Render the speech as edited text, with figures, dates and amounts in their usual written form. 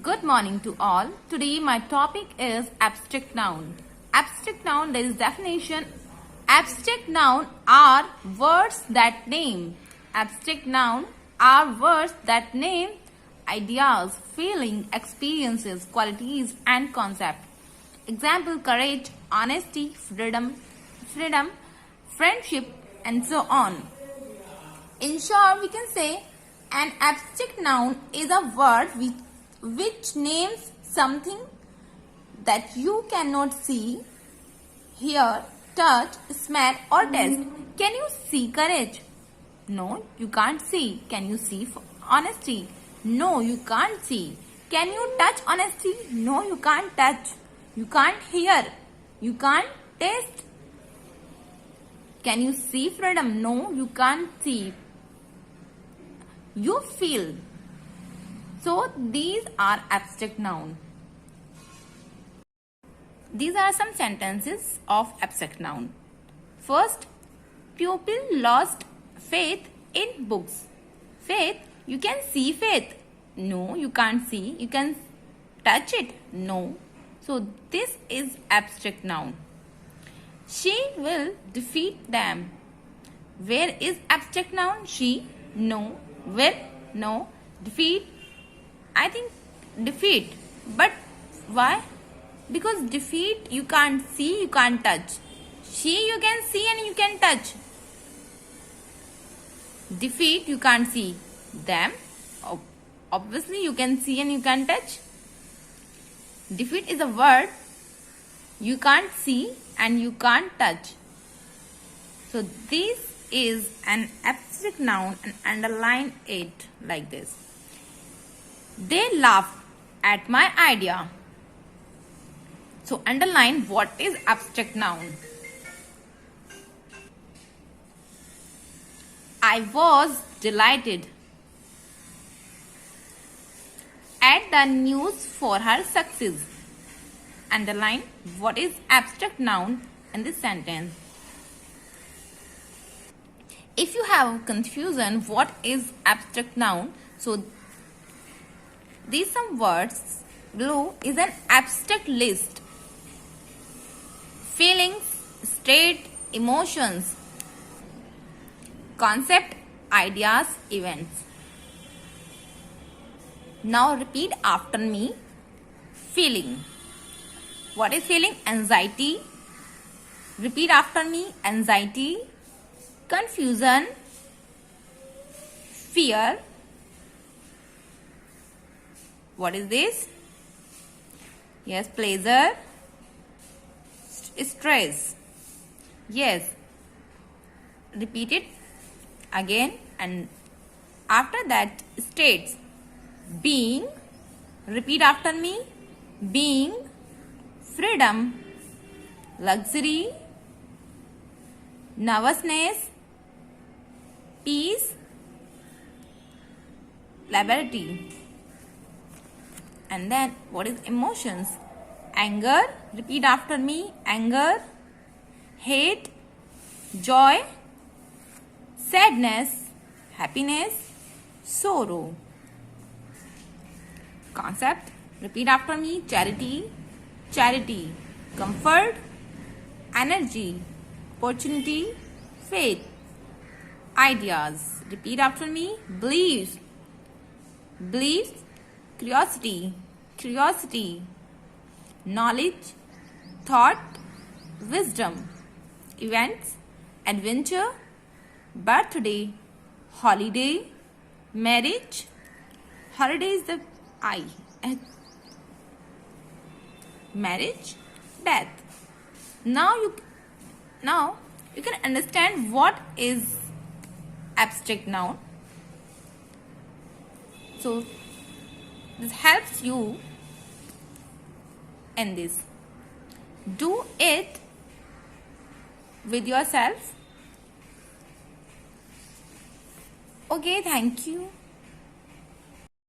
Good morning to all. Today my topic is abstract noun. Abstract noun, there is definition. Abstract noun are words that name. Abstract noun are words that name ideas, feeling, experiences, qualities and concept. Example: courage, honesty, freedom, friendship and so on. In short, we can say an abstract noun is a word which names something that you cannot see, hear, touch, smell or taste. Can you see courage? No, you can't see. Can you see honesty? No, you can't see. Can you touch honesty? No, you can't touch. You can't hear. You can't taste. Can you see freedom? No, you can't see. You feel. So these are abstract noun. These are some sentences of abstract noun. First, pupil lost faith in books. Faith, you can see faith. No, you can't see. You can touch it. No. So this is abstract noun. She will defeat them. Where is abstract noun? She. No. Will. No. Defeat. I think defeat. But why? Because defeat you can't see, you can't touch. She you can see and you can touch. Defeat you can't see. Them obviously you can see and you can touch. Defeat is a word you can't see and you can't touch. So this is an abstract noun and underline it like this. They laughed at my idea. So underline what is abstract noun. I was delighted at the news for her success. Underline what is abstract noun in this sentence. If you have confusion what is abstract noun, so these some words below is an abstract list. Feelings, state, emotions, concept, ideas, events. Now repeat after me. Feeling. What is feeling? Anxiety. Repeat after me. Anxiety, confusion, fear. What is this? Yes, pleasure, stress. Yes. Repeat it again and after that states. Being. Repeat after me. Being, freedom, luxury, nervousness, peace, liberty. And then what is emotions? Anger. Repeat after me. Anger, hate, joy, sadness, happiness, sorrow. Concept. Repeat after me. Charity, charity, comfort, energy, opportunity, faith, ideas. Repeat after me. Beliefs, beliefs, curiosity, curiosity, knowledge, thought, wisdom, events, adventure, birthday, holiday, marriage. Holiday is the I. Marriage, death. Now you can understand what is abstract noun. So this helps you in this. Do it with yourself. Okay, thank you.